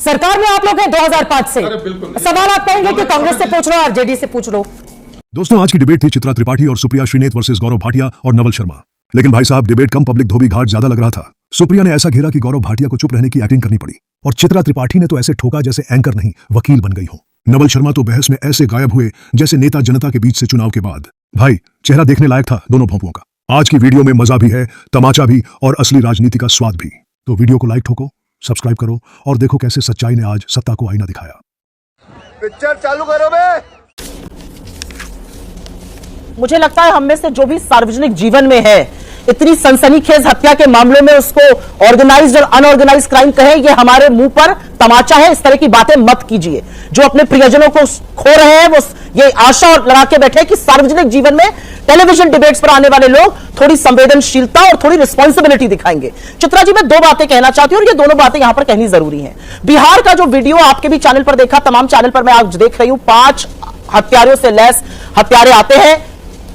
सरकार में आप लोग हैं 2005 से। सवाल आप कहेंगे कि कांग्रेस से पूछ लो, आरजेडी से पूछ लो। दोस्तों, आज की डिबेट थी चित्रा त्रिपाठी और सुप्रिया श्रीनेत वर्सेस गौरव भाटिया और नवल शर्मा। लेकिन भाई साहब, डिबेट कम पब्लिक धोबी घाट ज्यादा लग रहा था। सुप्रिया ने ऐसा घेरा कि गौरव भाटिया को चुप रहने की एक्टिंग करनी पड़ी और चित्रा त्रिपाठी ने तो ऐसे ठोका जैसे एंकर नहीं वकील बन गई हो। नवल शर्मा तो बहस में ऐसे गायब हुए जैसे नेता जनता के बीच से चुनाव के बाद। भाई, चेहरा देखने लायक था दोनों भोंपुओं का। आज की वीडियो में मजा भी है, तमाचा भी और असली राजनीति का स्वाद भी। तो वीडियो को लाइक ठोको, सब्सक्राइब करो और देखो कैसे सच्चाई ने आज सत्ता को आईना दिखाया। पिक्चर चालू करो बे। मुझे लगता है हम में से जो भी सार्वजनिक जीवन में है, इतनी सनसनीखेज हत्या के मामलों में उसको ऑर्गेनाइज्ड और अनऑर्गेनाइज्ड क्राइम कहे, ये हमारे मुंह पर तमाचा है। इस तरह की बातें मत कीजिए। जो अपने प्रियजनों को खो रहे हैं, वो ये आशा और लगा के बैठे कि सार्वजनिक जीवन में टेलीविजन डिबेट्स पर आने वाले लोग थोड़ी संवेदनशीलता और थोड़ी रिस्पॉन्सिबिलिटी दिखाएंगे। चित्रा जी, मैं दो बातें कहना चाहती हूं और ये दोनों बातें यहां पर कहनी जरूरी है। बिहार का जो वीडियो आपके भी चैनल पर देखा, तमाम चैनल पर मैं आज देख रही हूं, 5 हत्यारों से लैस हत्यारे आते हैं।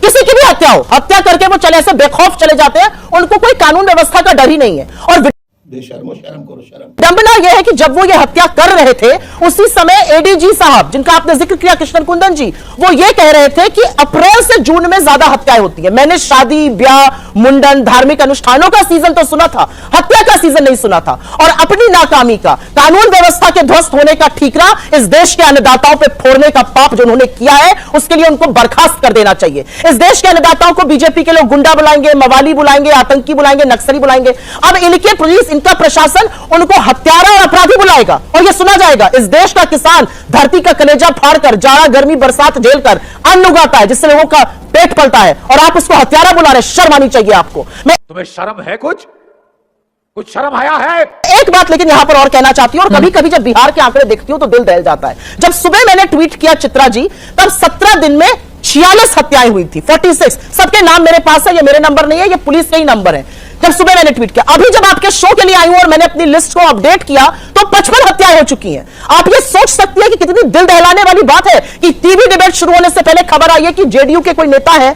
किसी की भी हत्या हो, हत्या करके वो चले ऐसे बेखौफ चले जाते हैं, उनको कोई कानून व्यवस्था का डर ही नहीं है। और विडंबना यह है कि जब वो ये हत्या कर रहे थे, उसी समय एडीजी साहब, जिनका आपने जिक्र किया, कृष्ण कुंदन जी, वो ये कह रहे थे कि अप्रैल से जून में ज्यादा हत्याएं होती है। मैंने शादी, ब्याह, मुंडन, धार्मिक अनुष्ठानों का सीजन तो सुना था, हत्या का सीजन नहीं सुना था। और अपनी नाकामी का, कानून व्यवस्था के ध्वस्त होने का ठीकरा इस देश के अन्नदाताओं पर फोड़ने का पाप जो उन्होंने किया है, उसके लिए उनको बर्खास्त कर देना चाहिए। इस देश के अन्नदाताओं को बीजेपी के लोग गुंडा बुलाएंगे, मवाली बुलाएंगे, आतंकी बुलाएंगे, नक्सली बुलाएंगे। अब इनके पुलिस, इनका प्रशासन उनको हत्यारा और अपराधी बुलाएगा और यह सुना जाएगा। इस देश का किसान धरती का कलेजा फाड़कर, जाड़ा गर्मी बरसात झेलकर अन्न उगाता है, जिससे लोगों का पेट पलता है, और आप उसको हत्यारा बुला रहे। शर्म आनी चाहिए आपको। तुम्हें शर्म है? कुछ शर्म आया है? एक बात लेकिन यहां पर और कहना चाहती हूं, और कभी कभी जब बिहार के आंकड़े देखती हूं तो दिल दहल जाता है। जब सुबह मैंने ट्वीट किया चित्रा जी, तब 17 दिन में 46 हत्याएं हुई थी, 46। सबके नाम मेरे पास है, ये मेरे नंबर नहीं है, ये पुलिस के ही नंबर है। जब सुबह मैंने ट्वीट किया, अभी जब आपके शो के लिए आई हूं और मैंने अपनी लिस्ट को अपडेट किया, तो 55 हत्याएं हो चुकी हैं। आप ये सोच सकती है कि कितनी दिल दहलाने वाली बात है कि टीवी डिबेट शुरू होने से पहले खबर आई है कि जेडीयू के कोई नेता है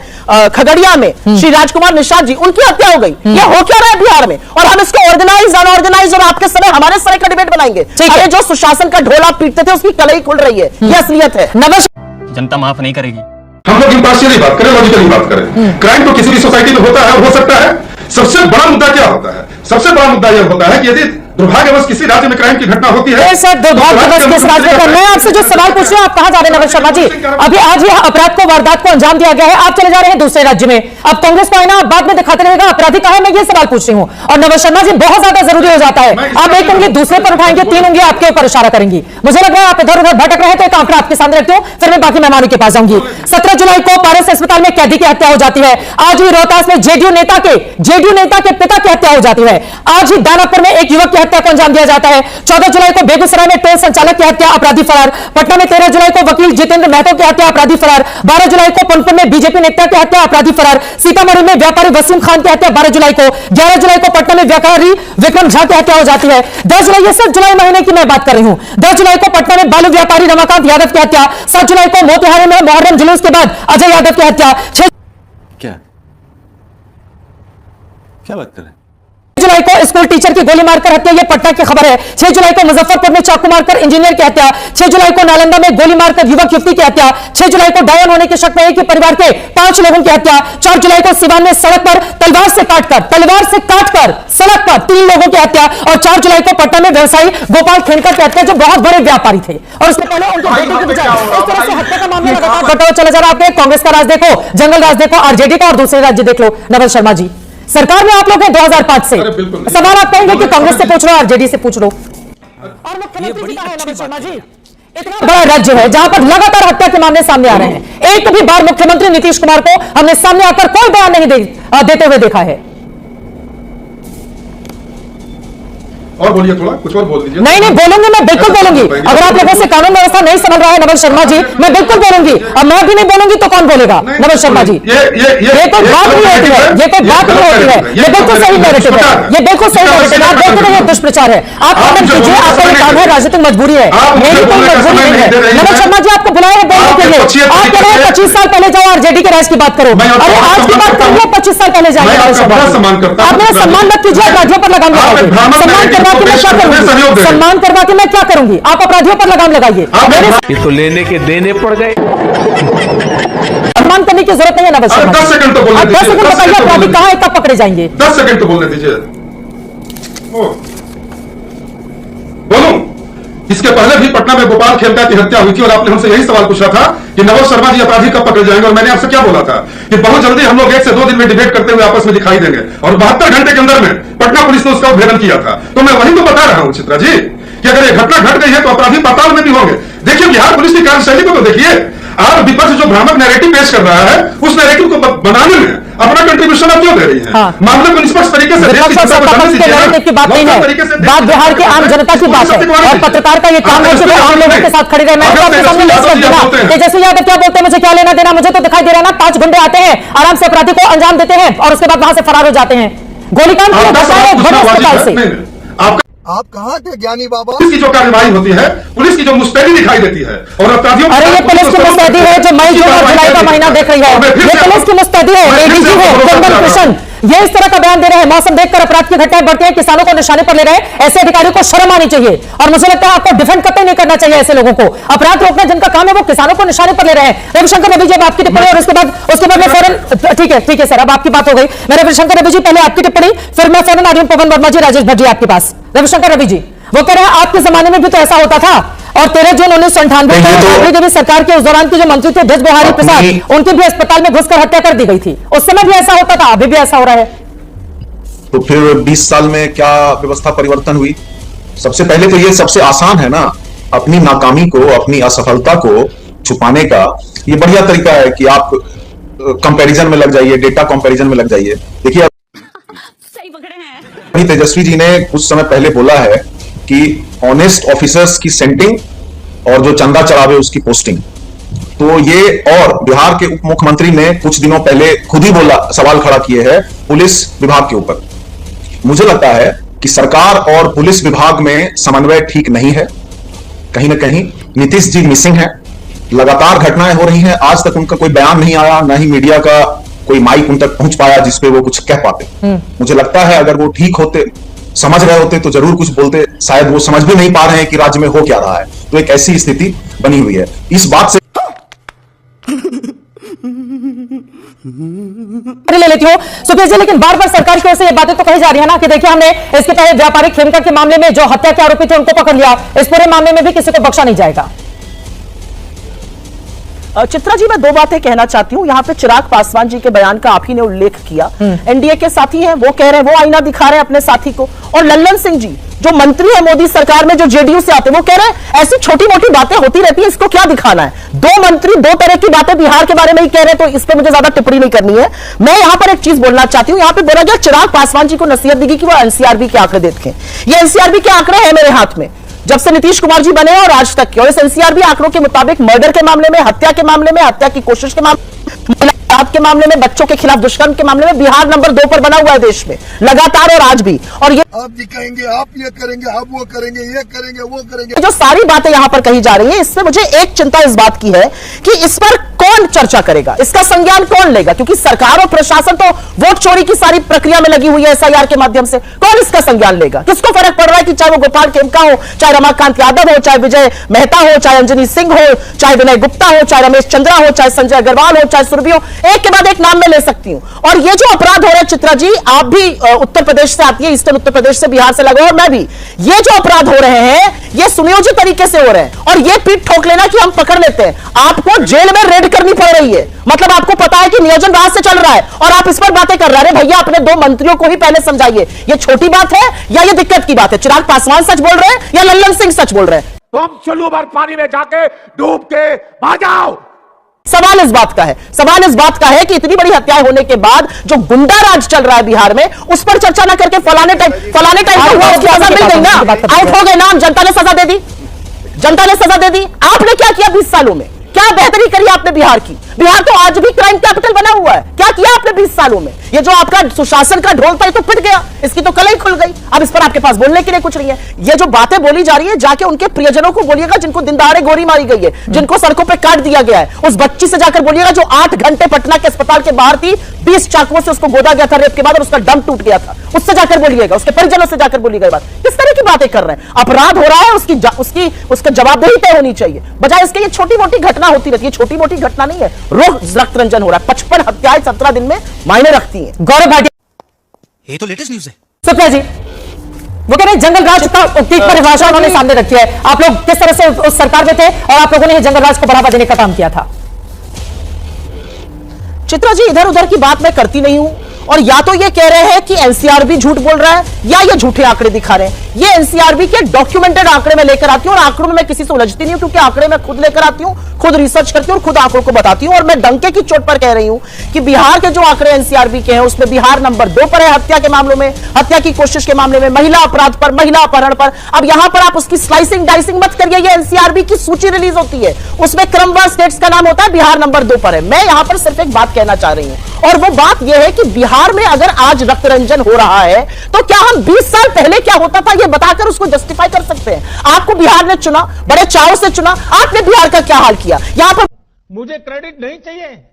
खगड़िया में, श्री राजकुमार निषाद जी, उनकी हत्या हो गई। ये हो क्या रहा है बिहार में? और हम इसको ऑर्गेनाइज, अनऑर्गेनाइज और आपके समय हमारे समय का डिबेट बनाएंगे। अरे जो सुशासन का ढोल आप पीटते थे, उसकी कलई खुल रही है। ये असलियत है। जनता माफ नहीं करेगी। हम लोग इंपार्शियली बात करें, लॉजिकली बात करें। क्राइम तो किसी भी सोसाइटी में होता है, हो सकता है। सबसे बड़ा मुद्दा क्या होता है? सबसे बड़ा मुद्दा यह होता है कि यदि दुर्भाग्यवश किसी राज्य में क्राइम की घटना होती है, सर, दुर्भाग्यवश किस राज्य में? मैं आपसे जो सवाल पूछ रही हूं, आप कहां जा रहे हैं नवल शर्मा जी? अभी आज यह अपराध को, वारदात को अंजाम दिया गया है, आप चले जा रहे हैं दूसरे राज्य में। अब कांग्रेस को आईना आप बाद में दिखाते रहेगा, अपराधी कहां है, मैं ये सवाल पूछ रही हूं। और नवल शर्मा जी, बहुत ज्यादा जरूरी हो जाता है। आप एक उंगली दूसरे पर उठाएंगे, 3 उंगली आपके ऊपर इशारा करेंगी। मुझे लग रहा है आप इधर उधर भटक रहे थे। एक आंकड़ा आपके सामने रखती हूं, फिर मैं बाकी मेहमानों के पास जाऊंगी। 17 जुलाई को पारस अस्पताल में कैदी की हत्या हो जाती है। आज ही रोहतास में जेडीयू नेता के पिता की हत्या हो जाती है। आज ही दानापुर में एक युवक की हत्या को अंजाम दिया जाता है। 14 जुलाई को बेगूसराय में टोल संचालक की हत्या, अपराधी फरार। पटना में 13 जुलाई को वकील जितेंद्र महतो की हत्या, अपराधी फरार। 12 जुलाई को पुनपुन में बीजेपी नेता की हत्या, अपराधी फरार। सीतामढ़ी में व्यापारी वसीम खान की हत्या 12 जुलाई को। 11 जुलाई को पटना में व्यापारी विक्रम झा की हत्या हो जाती है। 10 जुलाई, ये सिर्फ जुलाई महीने की मैं बात कर रही हूं। 10 जुलाई को पटना में बालू व्यापारी रमाकांत यादव की हत्या। 7 जुलाई को मोतिहारी में मुहर्रम जुलूस के बाद अजय यादव की हत्या। क्या बात कर रहे हैं? 6 जुलाई को स्कूल टीचर की गोली मारकर हत्या, यह पटना की खबर है। 6 जुलाई को मुजफ्फरपुर में चाकू मारकर इंजीनियर की हत्या। 6 जुलाई को नालंदा में गोली मारकर युवक युवती की हत्या। 6 जुलाई को डायन होने के शक में एक ही परिवार के 5 लोगों की हत्या। 4 जुलाई को सिवान में सड़क पर तलवार से काटकर सड़क पर 3 लोगों की हत्या। और 4 जुलाई को पटना में व्यवसायी गोपाल खेनकर की हत्या, जो बहुत बड़े व्यापारी थे और उससे पहले उनके बेटे की बजाय इस तरह से हत्या का मामला लगातार बढ़ता हुआ चला जा रहा है। आपने कांग्रेस का राज देखो, जंगल राज देखो, आरजेडी का, और दूसरे राज्य देख लो। नवल शर्मा जी, सरकार में आप लोग हैं 2005 से। सवाल आप कहेंगे कि कांग्रेस से पूछ लो, आरजेडी से पूछ लो। और मुख्यमंत्री कहां है नवल शर्मा जी? इतना बड़ा राज्य है जहां पर लगातार हत्या के मामले सामने आ रहे हैं। एक भी बार मुख्यमंत्री नीतीश कुमार को हमने सामने आकर कोई बयान नहीं देते हुए देखा है। और बोलिए, थोड़ा कुछ और बोल दीजिए। नहीं बोलूंगी, मैं बिल्कुल बोलूंगी। अगर आप लोगों से कानून व्यवस्था नहीं समझ रहा है नवल शर्मा जी, मैं बिल्कुल बोलूंगी। अब मैं भी नहीं बोलूंगी तो कौन बोलेगा? नवल शर्मा जी, ये कोई बात नहीं होती है, ये कोई बात नहीं होती है। ये बिल्कुल सही नैरेटिव है, ये बिल्कुल सही नैरेटिव है। आप देखते रहिए, दुष्प्रचार है। आप कमेंट कीजिए, आपका ये काम है राजनीतिक मजबूरी है, मेरी कोई मजबूरी नहीं है। नवल शर्मा जी आपको बुलाए बोलने के लिए, आप कह रहे हैं 25 साल पहले जाओ आरजेडी के राज की बात करो, अरे आज की बात करूंगा 25 साल पहले जाएंगे। आप मेरा सम्मान मत कीजिए, अपराधियों पर लगाम लगाइए। सम्मान करवा के मैं क्या करूंगी? आप अपराधियों पर लगाम लगाइए। ये तो लेने के देने पड़ गए। सम्मान करने की जरूरत नहीं है नवल शर्मा। 10 सेकंड तो बोलने 10 सेकंड बताइए, अपराधी कहाँ है, कब पकड़े जाएंगे? 10 सेकंड तो बोलने दीजिए। बोलूं, इसके पहले भी पटना में गोपाल खेमका की हत्या हुई थी और आपने हमसे यही सवाल पूछा था कि नवल शर्मा जी अपराधी कब पकड़े जाएंगे, और मैंने आपसे क्या बोला था कि बहुत जल्दी हम लोग 1 से 2 दिन में डिबेट करते हुए आपस में दिखाई देंगे, और 72 घंटे के अंदर में पटना पुलिस ने उसका उद्भेदन किया था। तो मैं वही तो बता रहा हूं चित्रा जी कि अगर ये घटना घट गई है तो अपराधी पाताल में भी होंगे। देखिए बिहार पुलिस की कार्यशैली को तो देखिए, आप विपक्ष जो भ्रामक नैरेटिव पेश कर रहा है उस नैरेटिव को बनाने में अपना कंट्रीब्यूशन आप क्यों दे रही है? मामले को निष्पक्ष तरीके से की बात नहीं है, बात बिहार के आम जनता की बात है, और पत्रकार का ये काम है कि आम लोगों के साथ खड़े रहना है। तेजस्वी यादव क्या बोलते हैं, मुझे क्या लेना देना? मुझे तो दिखाई दे रहा है ना, 5 गुंडे आते हैं, आराम से अपराधी को अंजाम देते हैं और उसके बाद वहां से फरार हो जाते हैं। गोलीकांड बड़े अस्पताल से। आप कहाँ थे ज्ञानी बाबा? पुलिस की जो कार्रवाई होती है, पुलिस की जो मुस्तैदी दिखाई देती है, और अपराधियों अरे ये पुलिस की मुस्तैदी है जो मई जून और जुलाई का महीना देख रही है, ये पुलिस की मुस्तैदी है। एडीजी है चंदन कृष्ण, ये इस तरह का बयान दे रहे हैं, मौसम देखकर अपराध की घटनाएं बढ़ती हैं, किसानों को निशाने पर ले रहे हैं। ऐसे अधिकारियों को शर्म आनी चाहिए, और मुझे लगता है आपको डिफेंड कतई नहीं करना चाहिए ऐसे लोगों को। अपराध रोकना जिनका काम है वो किसानों को निशाने पर ले रहे हैं। रविशंकर रवि जी अब आपकी टिप्पणी, और उसके बाद मैं फौरन, ठीक है सर, अब आपकी बात हो गई। मैं रविशंकर रवि जी पहले आपकी टिप्पणी, फिर मैं फौरन आ रही हूं पवन वर्मा जी, राजेश भट्ट जी आपके पास। रविशंकर रवि जी वो कह रहे हैं आपके जमाने में भी तो ऐसा होता था, और 13 जून 1998 में देवी सरकार के उस दौरान के जो मंत्री थे ब्रज बिहारी प्रसाद, उनकी भी अस्पताल में घुसकर हत्या कर दी गई थी। उस समय भी ऐसा होता था, अभी भी ऐसा हो रहा है। तो फिर 20 साल में क्या व्यवस्था परिवर्तन हुई? सबसे पहले तो ये सबसे आसान है ना, अपनी नाकामी को, अपनी असफलता को छुपाने का ये बढ़िया तरीका है कि आप कंपैरिजन में लग जाइए, डेटा कंपैरिजन में लग जाइए। देखिए तेजस्वी जी ने कुछ समय पहले बोला है कि ऑनेस्ट ऑफिसर्स की सेंटिंग और जो चंदा चढ़ावे उसकी पोस्टिंग, तो ये, और बिहार के उप मुख्यमंत्री ने कुछ दिनों पहले खुद ही बोला, सवाल खड़ा किए हैं पुलिस विभाग के ऊपर। मुझे लगता है कि सरकार और पुलिस विभाग में समन्वय ठीक नहीं है, कहीं ना कहीं नीतीश जी मिसिंग है। लगातार घटनाएं हो रही हैं, आज तक उनका कोई बयान नहीं आया, ना ही मीडिया का कोई माइक उन तक पहुंच पाया जिसपे वो कुछ कह पाते। मुझे लगता है अगर वो ठीक होते, समझ रहे होते तो जरूर कुछ बोलते, शायद वो समझ भी नहीं पा रहे हैं कि राज्य में हो क्या रहा है। तो एक ऐसी स्थिति बनी हुई है। इस बात से ले लेती हूं सुप्रिया जी, लेकिन बार बार सरकार की ओर से ये बातें तो कही जा रही है ना कि देखिए हमने इसके पहले व्यापारिक खेमका के मामले में जो हत्या के आरोपी थे उनको पकड़ लिया, इस पूरे मामले में भी किसी को बख्शा नहीं जाएगा। चित्रा जी मैं 2 बातें कहना चाहती हूं। यहाँ पे चिराग पासवान जी के बयान का आप ही ने उल्लेख किया, एनडीए के साथी हैं, वो कह रहे हैं, वो आईना दिखा रहे हैं अपने साथी को, और लल्लन सिंह जी जो मंत्री है मोदी सरकार में, जो जेडीयू से आते हैं, वो कह रहे हैं ऐसी छोटी मोटी बातें होती रहती है, इसको क्या दिखाना है। 2 मंत्री 2 तरह की बातें बिहार के बारे में ही कह रहे हैं, तो इस पर मुझे ज्यादा टिप्पणी नहीं करनी है। मैं यहां पर एक चीज बोलना चाहती हूं, यहां पे बोला गया चिराग पासवान जी को नसीहत दी कि वो एनसीआरबी के आंकड़े देखें। ये एनसीआरबी के आंकड़े हैं मेरे हाथ में, जब से नीतीश कुमार जी बने और आज तक के, और इस एनसीआरबी आंकड़ों के मुताबिक मर्डर के मामले में, हत्या के मामले में, हत्या की कोशिश के मामले के मामले में, बच्चों के खिलाफ दुष्कर्म के मामले में बिहार नंबर 2 पर बना हुआ है देश में लगातार, और आज भी। और ये आप दिखाएंगे, आप ये करेंगे, आप वो करेंगे, ये करेंगे, वो करेंगे, जो सारी बातें यहां पर कही जा रही है, इससे मुझे एक चिंता इस बात की है कि इस पर कौन चर्चा करेगा, इसका संज्ञान कौन लेगा, क्योंकि सरकार और प्रशासन तो वोट चोरी की सारी प्रक्रिया में लगी हुई है एसआईआर के माध्यम से। कौन इसका संज्ञान लेगा? किसको फर्क पड़ रहा है कि चाहे वो गोपाल खेमका हो, चाहे रमाकांत यादव हो, चाहे विजय मेहता हो, चाहे अंजनी सिंह हो, चाहे विनय गुप्ता हो, चाहे रमेश चंद्रा हो, चाहे संजय अग्रवाल हो, चाहे सुरभि हो, एक के बाद एक नाम में ले सकती हूं। और ये जो अपराध हो रहे हैं चित्रा जी, आप भी उत्तर प्रदेश से आती है, ईस्टर्न उत्तर प्रदेश से, बिहार से लगा, और मैं भी, ये जो अपराध हो रहे हैं ये सुनियोजित तरीके से हो रहे हैं, और ये पीठ ठोक लेना कि हम पकड़ लेते हैं, आपको जेल में रेड करनी पड़ रही है। मतलब आपको पता है कि नियोजन रात से चल रहा है और आप इस पर बातें कर रहे हैं। भैया अपने 2 मंत्रियों को ही पहले समझाइए, ये छोटी बात है या ये दिक्कत की बात है? चिराग पासवान सच बोल रहे हैं या लल्लन सिंह सच बोल रहे हैं? तुम चलो बार पानी में जाके डूब के आ जाओ। सवाल इस बात का है, सवाल इस बात का है कि इतनी बड़ी हत्याएं होने के बाद जो गुंडा राज चल रहा है बिहार में, उस पर चर्चा ना करके फलाने टाइम का हुआ, उसकी सजा मिल गई ना, आउट हो गए ना, जनता ने सजा दे दी, जनता ने सजा दे दी। आपने क्या किया 20 सालों में? क्या बेहतरी करी आपने बिहार की? बिहार तो आज भी क्राइम कैपिटल बना हुआ है। क्या किया आपने 20 सालों में? ये जो आपका सुशासन का ढोल था ये तो पिट गया, इसकी तो कलई खुल गई। अब इस पर आपके पास बोलने के लिए कुछ नहीं है। ये जो बातें बोली जा रही है जाके उनके प्रियजनों को बोलिएगा जिनको दिन दहाड़े गोली मारी गई है, जिनको सड़कों पर काट दिया गया है। उस बच्ची से जाकर बोलिएगा जो 8 घंटे पटना के अस्पताल के बाहर थी, 20 चाकुओं से उसको गोदा गया था रेप के बाद और उसका दम टूट गया था। उससे जाकर बोलिएगा, उसके परिजनों से जाकर बोलिएगा। बात किस तरह की बातें कर रहे हैं? अपराध हो रहा है, उसकी जवाबदेही तय होनी चाहिए। बजाय इसके ये छोटी मोटी घटना होती रहती है। छोटी मोटी घटना नहीं है, रोज रक्त रंजन हो रहा है। 55 हत्याएं 17 दिन में मायने रखती हैं। गौरव भाटिया, ये तो लेटेस्ट न्यूज़ है। सुप्रिया जी, वो कह रहे हैं जंगल राज का तीख परिभाषा उन्होंने सामने रखी है। आप लोग किस तरह से उस सरकार में थे और आप लोगों ने जंगल राज को बढ़ावा देने का काम किया था? चित्रा जी, इधर उधर की बात मैं करती नहीं हूं। और या तो ये कह रहे हैं कि एनसीआरबी झूठ बोल रहा है या ये झूठे आंकड़े दिखा रहे हैं। ये एनसीआरबी के डॉक्यूमेंटेड आंकड़े में लेकर आती हूं और आंकड़ों में मैं किसी से उलझती नहीं हूं, क्योंकि आंकड़े मैं खुद लेकर आती हूं, खुद रिसर्च करती हूं और खुद आंकड़ों को बताती हूं। और मैं डंके की चोट पर कह रही हूं कि बिहार के जो आंकड़े एनसीआरबी के हैं उसमें बिहार नंबर 2 पर है हत्या के मामलों में, हत्या की कोशिश के मामले में, महिला अपराध पर, महिला अपहरण पर। अब यहां पर आप उसकी स्लाइसिंग डाइसिंग मत करिए। ये एनसीआरबी की सूची रिलीज होती है, उसमें क्रमवार स्टेट्स का नाम होता है, बिहार नंबर 2 पर है। मैं यहां पर सिर्फ एक बात कहना चाह रही हूं और वो बात यह है कि बिहार में अगर आज रक्त रंजन हो रहा है तो क्या हम 20 साल पहले क्या होता था ये बताकर उसको जस्टिफाई कर सकते हैं? आपको बिहार ने चुना, बड़े चाव से चुना, आपने बिहार का क्या हाल किया? यहां पर मुझे क्रेडिट नहीं चाहिए।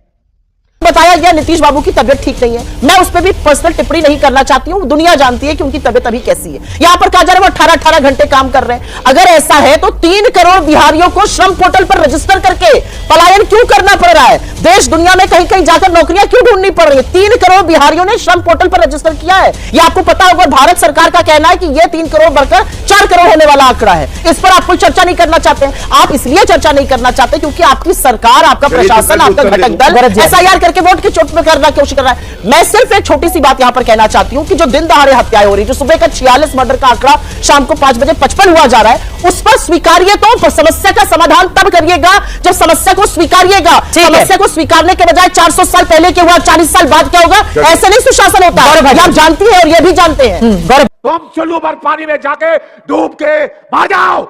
बताया गया नीतीश बाबू की तबियत ठीक नहीं है। मैं उस पर भी पर्सनल टिप्पणी नहीं करना चाहती हूं, दुनिया जानती है कि उनकी तबियत अभी कैसी है। यहां पर कहा जा रहा है वो 18-18 घंटे काम कर रहे हैं। अगर ऐसा है तो 3 करोड़ बिहारियों को श्रम पोर्टल पर रजिस्टर करके पलायन क्यों करना पड़ रहा है? देश दुनिया में कहीं कहीं जाकर नौकरियां क्यों ढूंढनी पड़ रही है? 3 करोड़ बिहारियों ने श्रम पोर्टल पर रजिस्टर किया है। यह आपको पता होगा। भारत सरकार का कहना है कि यह 3 करोड़ बढ़कर 4 करोड़ होने वाला आंकड़ा है। इस पर आप कोई चर्चा नहीं करना चाहते हैं। आप इसलिए चर्चा नहीं करना चाहते क्योंकि आपकी सरकार, आपका प्रशासन, आपका घटक दल एसआईआर करके वोट की चोट में करना कोशिश कर रहा है। मैं सिर्फ एक छोटी सी बात यहां पर कहना चाहती हूं कि जो दिन दहाड़े हत्याएं हो रही, जो सुबह का 46 मर्डर का आंकड़ा शाम को 5 बजे 55 हुआ जा रहा है, उस पर स्वीकारिए तो समस्या का समाधान तब करिएगा जब समस्या को स्वीकारिएगा। समस्या को स्वीकारने के बजाय 400 साल पहले क्या हुआ, 40 साल बाद क्या होगा, ऐसे नहीं सुशासन होता है। आप जानती है और ये भी जानते हैं। तुम चुल्लू भर पानी में जाके डूब के मर जाओ।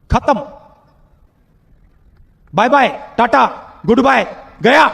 खत्म, bye bye, tata, goodbye, गया।